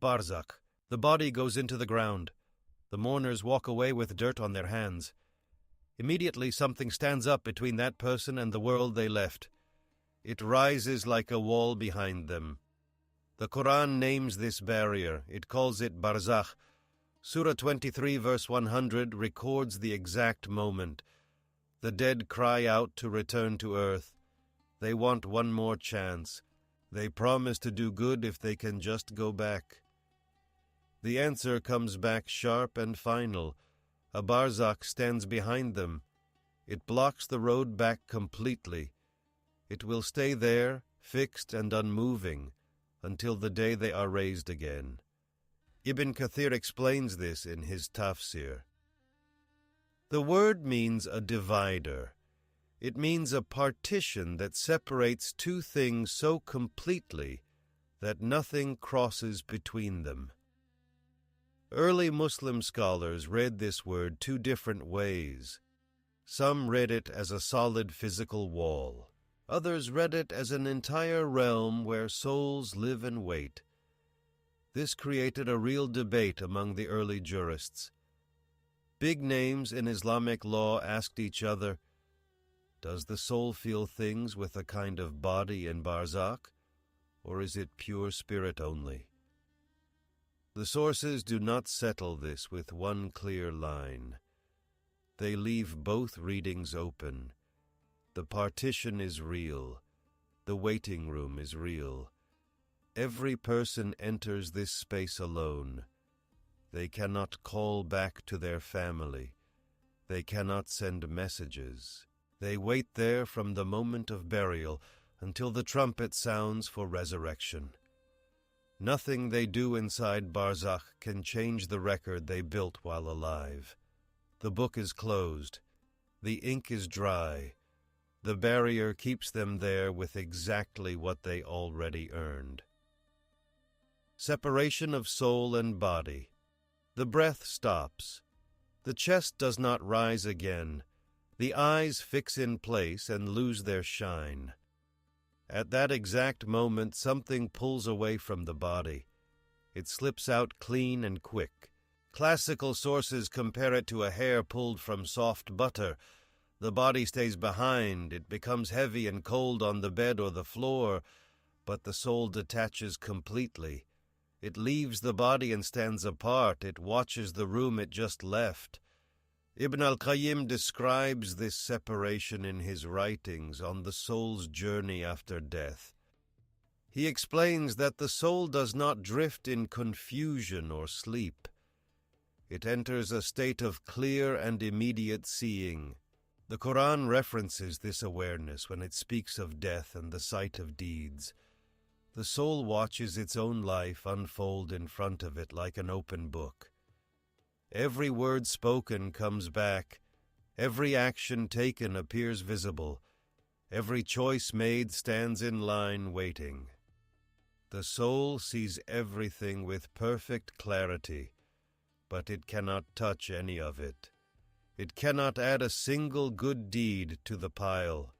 Barzakh. The body goes into the ground. The mourners walk away with dirt on their hands. Immediately something stands up between that person and the world they left. It rises like a wall behind them. The Quran names this barrier. It calls it Barzakh. Surah 23 verse 100 records the exact moment. The dead cry out to return to earth. They want one more chance. They promise to do good if they can just go back. The answer comes back sharp and final. A Barzakh stands behind them. It blocks the road back completely. It will stay there, fixed and unmoving, until the day they are raised again. Ibn Kathir explains this in his tafsir. The word means a divider. It means a partition that separates two things so completely that nothing crosses between them. Early Muslim scholars read this word two different ways. Some read it as a solid physical wall. Others read it as an entire realm where souls live and wait. This created a real debate among the early jurists. Big names in Islamic law asked each other, does the soul feel things with a kind of body in Barzakh, or is it pure spirit only? The sources do not settle this with one clear line. They leave both readings open. The partition is real. The waiting room is real. Every person enters this space alone. They cannot call back to their family. They cannot send messages. They wait there from the moment of burial until the trumpet sounds for resurrection. Nothing they do inside Barzakh can change the record they built while alive. The book is closed. The ink is dry. The barrier keeps them there with exactly what they already earned. Separation of soul and body. The breath stops. The chest does not rise again. The eyes fix in place and lose their shine. At that exact moment, something pulls away from the body. It slips out clean and quick. Classical sources compare it to a hair pulled from soft butter. The body stays behind. It becomes heavy and cold on the bed or the floor, but the soul detaches completely. It leaves the body and stands apart. It watches the room it just left. Ibn al-Qayyim describes this separation in his writings on the soul's journey after death. He explains that the soul does not drift in confusion or sleep. It enters a state of clear and immediate seeing. The Quran references this awareness when it speaks of death and the sight of deeds. The soul watches its own life unfold in front of it like an open book. Every word spoken comes back. Every action taken appears visible. Every choice made stands in line waiting. The soul sees everything with perfect clarity, but it cannot touch any of it. It cannot add a single good deed to the pile.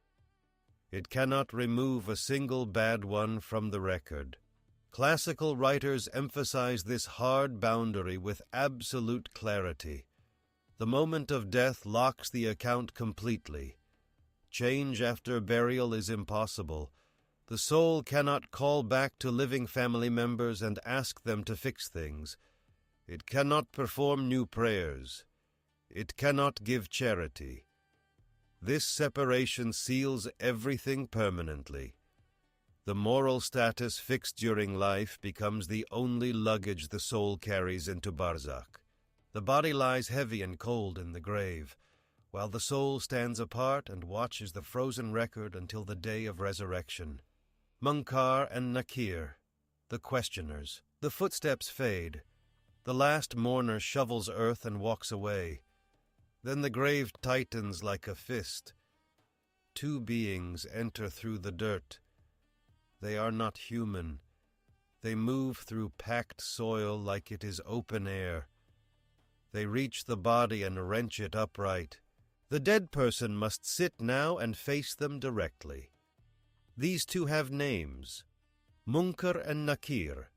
It cannot remove a single bad one from the record. Classical writers emphasize this hard boundary with absolute clarity. The moment of death locks the account completely. Change after burial is impossible. The soul cannot call back to living family members and ask them to fix things. It cannot perform new prayers. It cannot give charity. This separation seals everything permanently. The moral status fixed during life becomes the only luggage the soul carries into Barzakh. The body lies heavy and cold in the grave, while the soul stands apart and watches the frozen record until the day of resurrection. Munkar and Nakir, the questioners. The footsteps fade. The last mourner shovels earth and walks away. Then the grave tightens like a fist. Two beings enter through the dirt. They are not human. They move through packed soil like it is open air. They reach the body and wrench it upright. The dead person must sit now and face them directly. These two have names, Munkar and Nakir.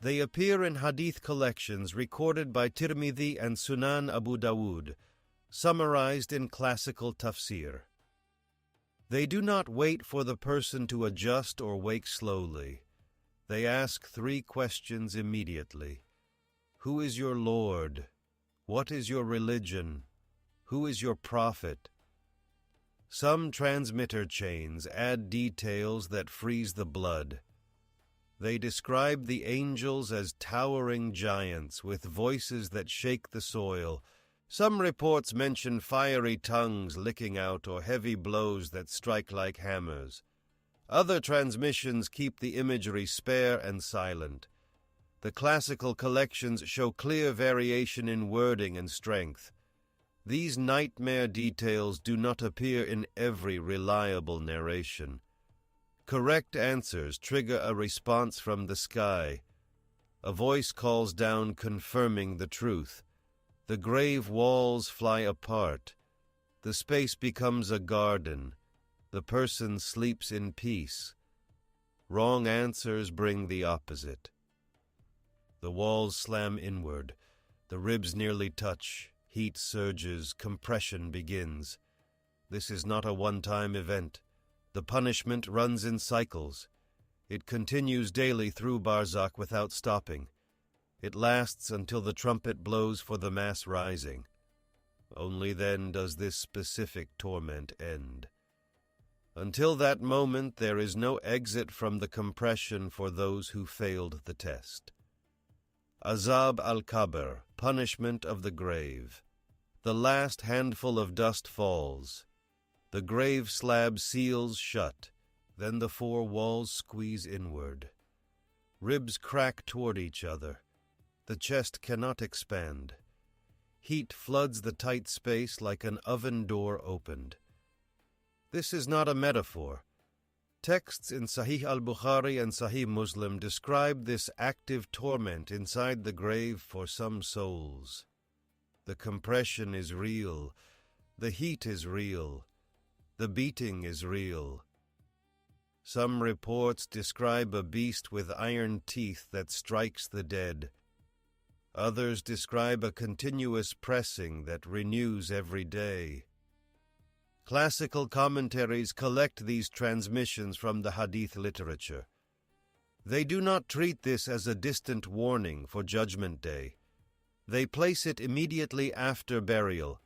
They appear in hadith collections recorded by Tirmidhi and Sunan Abu Dawud, summarized in classical tafsir. They do not wait for the person to adjust or wake slowly. They ask 3 questions immediately. Who is your Lord? What is your religion? Who is your prophet? Some transmitter chains add details that freeze the blood. They describe the angels as towering giants with voices that shake the soil. Some reports mention fiery tongues licking out or heavy blows that strike like hammers. Other transmissions keep the imagery spare and silent. The classical collections show clear variation in wording and strength. These nightmare details do not appear in every reliable narration. Correct answers trigger a response from the sky. A voice calls down confirming the truth. The grave walls fly apart. The space becomes a garden. The person sleeps in peace. Wrong answers bring the opposite. The walls slam inward. The ribs nearly touch. Heat surges. Compression begins. This is not a one-time event. The punishment runs in cycles. It continues daily through Barzakh without stopping. It lasts until the trumpet blows for the mass rising. Only then does this specific torment end. Until that moment, there is no exit from the compression for those who failed the test. Azab al-Qabr, punishment of the grave. The last handful of dust falls. The grave slab seals shut. Then the 4 walls squeeze inward. Ribs crack toward each other. The chest cannot expand. Heat floods the tight space like an oven door opened. This is not a metaphor. Texts in Sahih al-Bukhari and Sahih Muslim describe this active torment inside the grave for some souls. The compression is real. The heat is real. The beating is real. Some reports describe a beast with iron teeth that strikes the dead. Others describe a continuous pressing that renews every day. Classical commentaries collect these transmissions from the hadith literature. They do not treat this as a distant warning for Judgment Day. They place it immediately after burial.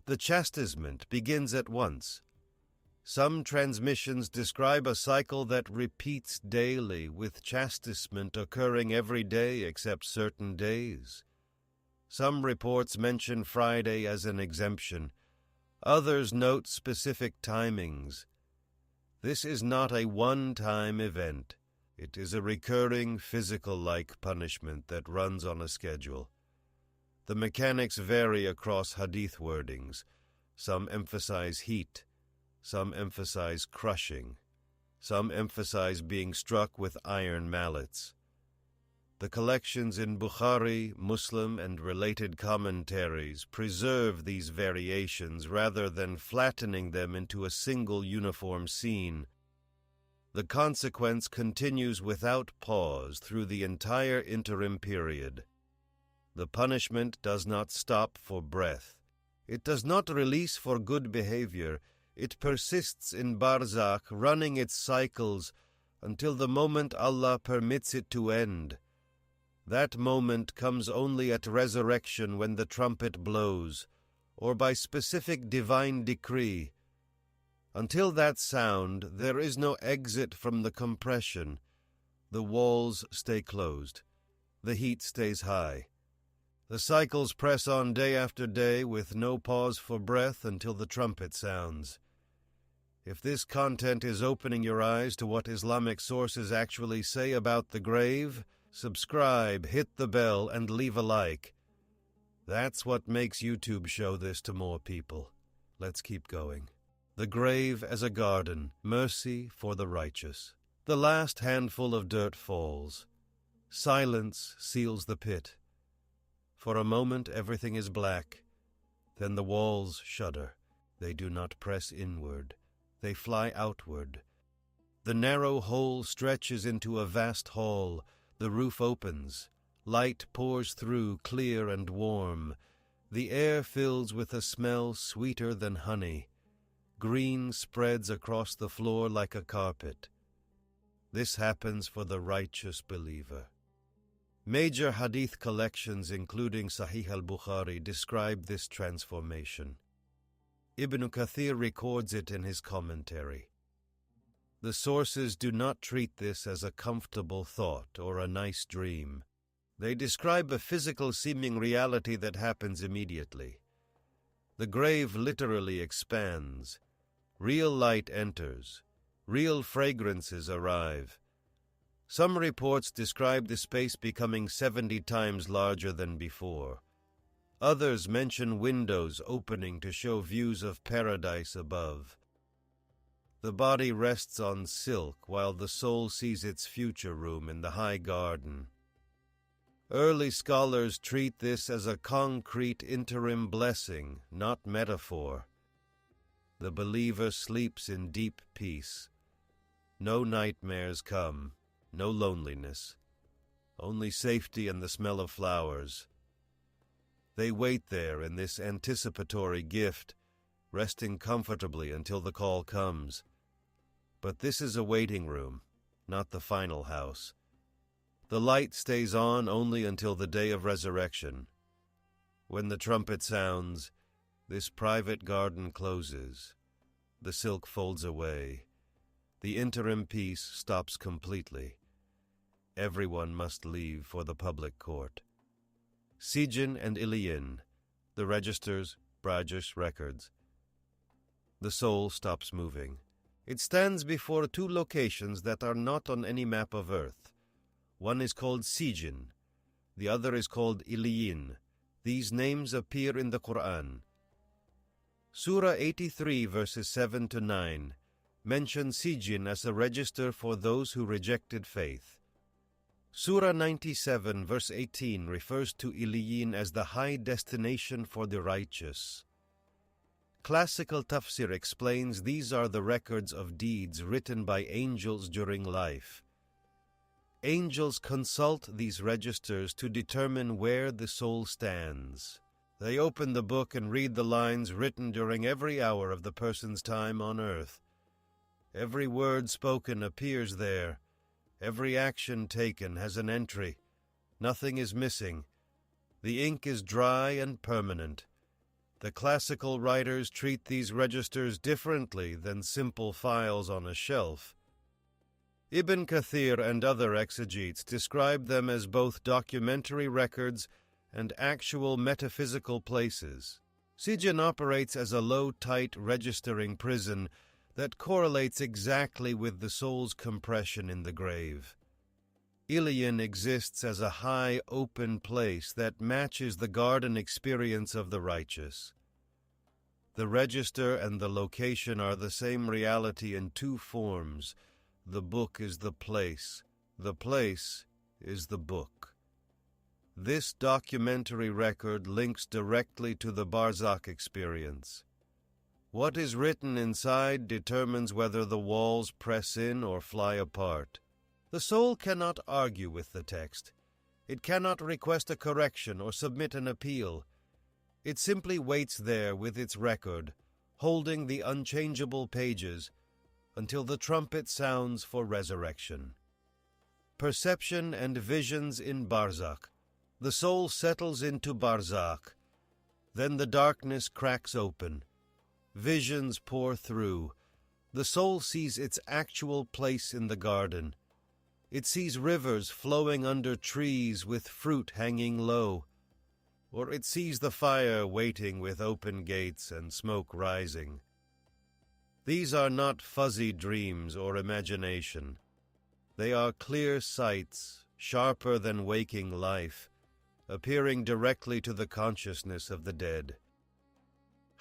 The chastisement begins at once. Some transmissions describe a cycle that repeats daily, with chastisement occurring every day except certain days. Some reports mention Friday as an exemption. Others note specific timings. This is not a one-time event. It is a recurring physical-like punishment that runs on a schedule. The mechanics vary across hadith wordings. Some emphasize heat. Some emphasize crushing. Some emphasize being struck with iron mallets. The collections in Bukhari, Muslim, and related commentaries preserve these variations rather than flattening them into a single uniform scene. The consequence continues without pause through the entire interim period. The punishment does not stop for breath. It does not release for good behavior. It persists in Barzakh, running its cycles until the moment Allah permits it to end. That moment comes only at resurrection when the trumpet blows, or by specific divine decree. Until that sound, there is no exit from the compression. The walls stay closed. The heat stays high. The cycles press on day after day with no pause for breath until the trumpet sounds. If this content is opening your eyes to what Islamic sources actually say about the grave, subscribe, hit the bell, and leave a like. That's what makes YouTube show this to more people. Let's keep going. The grave as a garden, mercy for the righteous. The last handful of dirt falls. Silence seals the pit. For a moment everything is black. Then the walls shudder. They do not press inward. They fly outward. The narrow hole stretches into a vast hall. The roof opens. Light pours through, clear and warm. The air fills with a smell sweeter than honey. Green spreads across the floor like a carpet. This happens for the righteous believer. Major hadith collections, including Sahih al-Bukhari, describe this transformation. Ibn Kathir records it in his commentary. The sources do not treat this as a comfortable thought or a nice dream. They describe a physical seeming reality that happens immediately. The grave literally expands. Real light enters. Real fragrances arrive. Some reports describe the space becoming 70 times larger than before. Others mention windows opening to show views of paradise above. The body rests on silk while the soul sees its future room in the high garden. Early scholars treat this as a concrete interim blessing, not metaphor. The believer sleeps in deep peace. No nightmares come, no loneliness, only safety and the smell of flowers. They wait there in this anticipatory gift, resting comfortably until the call comes. But this is a waiting room, not the final house. The light stays on only until the day of resurrection. When the trumpet sounds, this private garden closes. The silk folds away. The interim peace stops completely. Everyone must leave for the public court. Sijjin and Illiyin, the registers, Brajesh records. The soul stops moving. It stands before two locations that are not on any map of earth. One is called Sijjin. The other is called Illiyin. These names appear in the Quran. Surah 83 verses 7 to 9 mention Sijjin as a register for those who rejected faith. Surah 97 verse 18 refers to Illiyin as the high destination for the righteous. Classical tafsir explains these are the records of deeds written by angels during life. Angels consult these registers to determine where the soul stands. They open the book and read the lines written during every hour of the person's time on earth. Every word spoken appears there. Every action taken has an entry. Nothing is missing. The ink is dry and permanent. The classical writers treat these registers differently than simple files on a shelf. Ibn Kathir and other exegetes describe them as both documentary records and actual metaphysical places. Sijjin operates as a low-tight registering prison that correlates exactly with the soul's compression in the grave. Illiyin exists as a high, open place that matches the garden experience of the righteous. The register and the location are the same reality in two forms. The book is the place is the book. This documentary record links directly to the Barzakh experience. What is written inside determines whether the walls press in or fly apart. The soul cannot argue with the text. It cannot request a correction or submit an appeal. It simply waits there with its record, holding the unchangeable pages until the trumpet sounds for resurrection. Perception and visions in Barzakh. The soul settles into Barzakh. Then the darkness cracks open. Visions pour through. The soul sees its actual place in the garden. It sees rivers flowing under trees with fruit hanging low. Or it sees the fire waiting with open gates and smoke rising. These are not fuzzy dreams or imagination. They are clear sights, sharper than waking life, appearing directly to the consciousness of the dead.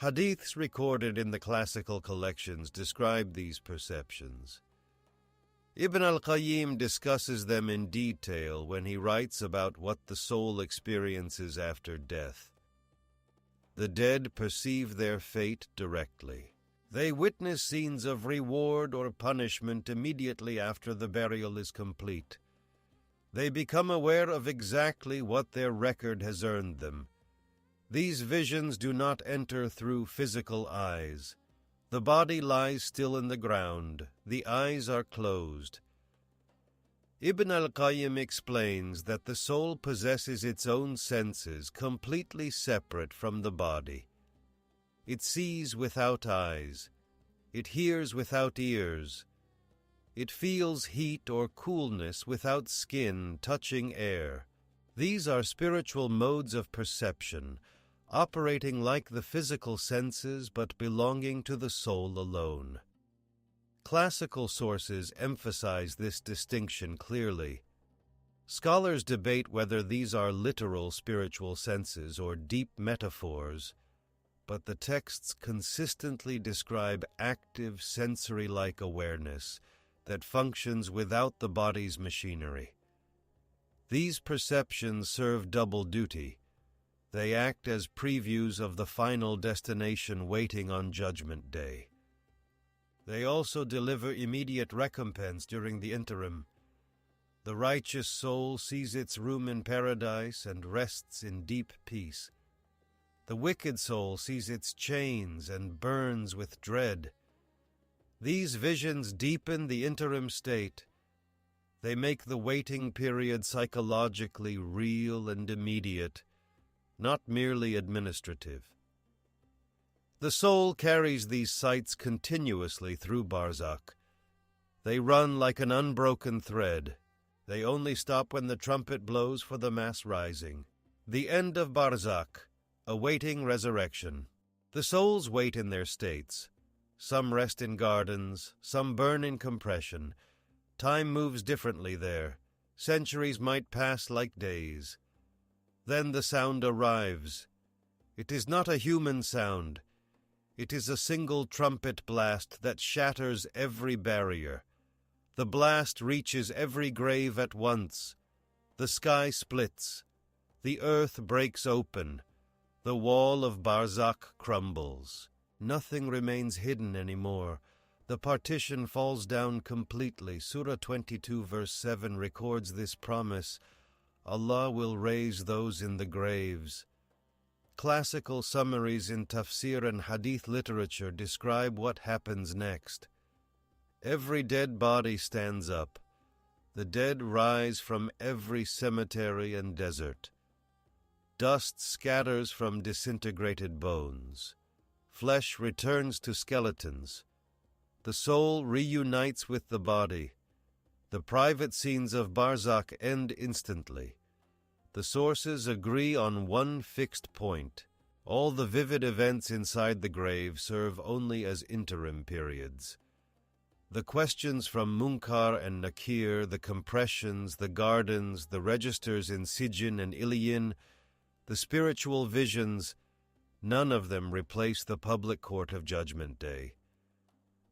Hadiths recorded in the classical collections describe these perceptions. Ibn al-Qayyim discusses them in detail when he writes about what the soul experiences after death. The dead perceive their fate directly. They witness scenes of reward or punishment immediately after the burial is complete. They become aware of exactly what their record has earned them. These visions do not enter through physical eyes. The body lies still in the ground. The eyes are closed. Ibn al-Qayyim explains that the soul possesses its own senses completely separate from the body. It sees without eyes. It hears without ears. It feels heat or coolness without skin touching air. These are spiritual modes of perception, operating like the physical senses but belonging to the soul alone. Classical sources emphasize this distinction clearly. Scholars debate whether these are literal spiritual senses or deep metaphors, but the texts consistently describe active sensory-like awareness that functions without the body's machinery. These perceptions serve double duty. They act as previews of the final destination waiting on Judgment Day. They also deliver immediate recompense during the interim. The righteous soul sees its room in paradise and rests in deep peace. The wicked soul sees its chains and burns with dread. These visions deepen the interim state. They make the waiting period psychologically real and immediate, not merely administrative. The soul carries these sights continuously through Barzakh. They run like an unbroken thread. They only stop when the trumpet blows for the mass rising. The end of Barzakh, awaiting resurrection. The souls wait in their states. Some rest in gardens, some burn in compression. Time moves differently there. Centuries might pass like days. Then the sound arrives. It is not a human sound. It is a single trumpet blast that shatters every barrier. The blast reaches every grave at once. The sky splits. The earth breaks open. The wall of Barzakh crumbles. Nothing remains hidden anymore. The partition falls down completely. Surah 22 verse 7 records this promise. Allah will raise those in the graves. Classical summaries in tafsir and hadith literature describe what happens next. Every dead body stands up. The dead rise from every cemetery and desert. Dust scatters from disintegrated bones. Flesh returns to skeletons. The soul reunites with the body. The private scenes of Barzakh end instantly. The sources agree on one fixed point. All the vivid events inside the grave serve only as interim periods. The questions from Munkar and Nakir, the compressions, the gardens, the registers in Sijjin and Illiyin, the spiritual visions, none of them replace the public court of Judgment Day.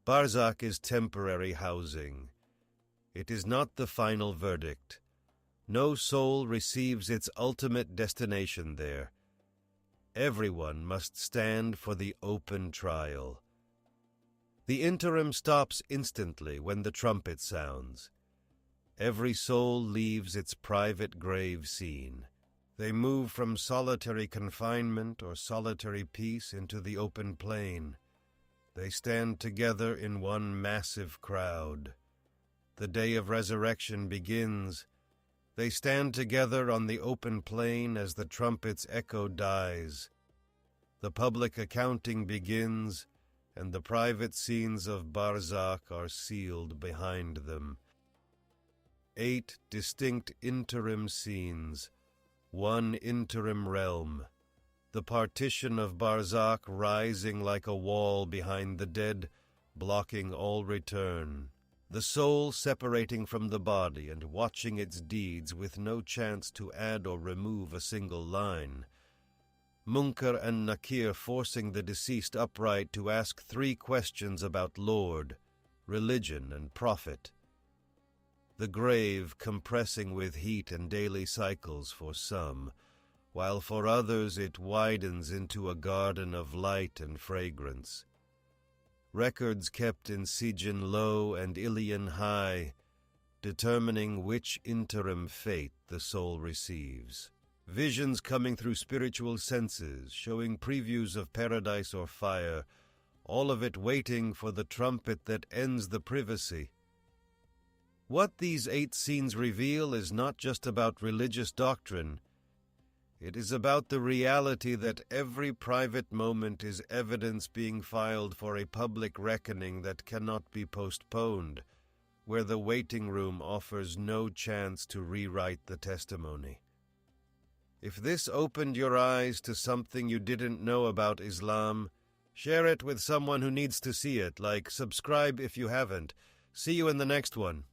Barzakh is temporary housing. It is not the final verdict. No soul receives its ultimate destination there. Everyone must stand for the open trial. The interim stops instantly when the trumpet sounds. Every soul leaves its private grave scene. They move from solitary confinement or solitary peace into the open plain. They stand together in one massive crowd. The day of resurrection begins. They stand together on the open plain as the trumpet's echo dies. The public accounting begins, and the private scenes of Barzakh are sealed behind them. 8 distinct interim scenes, one interim realm. The partition of Barzakh rising like a wall behind the dead, blocking all return. The soul separating from the body and watching its deeds with no chance to add or remove a single line. Munkar and Nakir forcing the deceased upright to ask 3 questions about Lord, religion, and prophet. The grave compressing with heat and daily cycles for some, while for others it widens into a garden of light and fragrance. Records kept in Sijjin low and Illiyin high determining which interim fate the soul receives. Visions coming through spiritual senses, showing previews of paradise or fire, all of it waiting for the trumpet that ends the privacy. What these 8 scenes reveal is not just about religious doctrine. It is about the reality that every private moment is evidence being filed for a public reckoning that cannot be postponed, where the waiting room offers no chance to rewrite the testimony. If this opened your eyes to something you didn't know about Islam, share it with someone who needs to see it, like subscribe if you haven't. See you in the next one.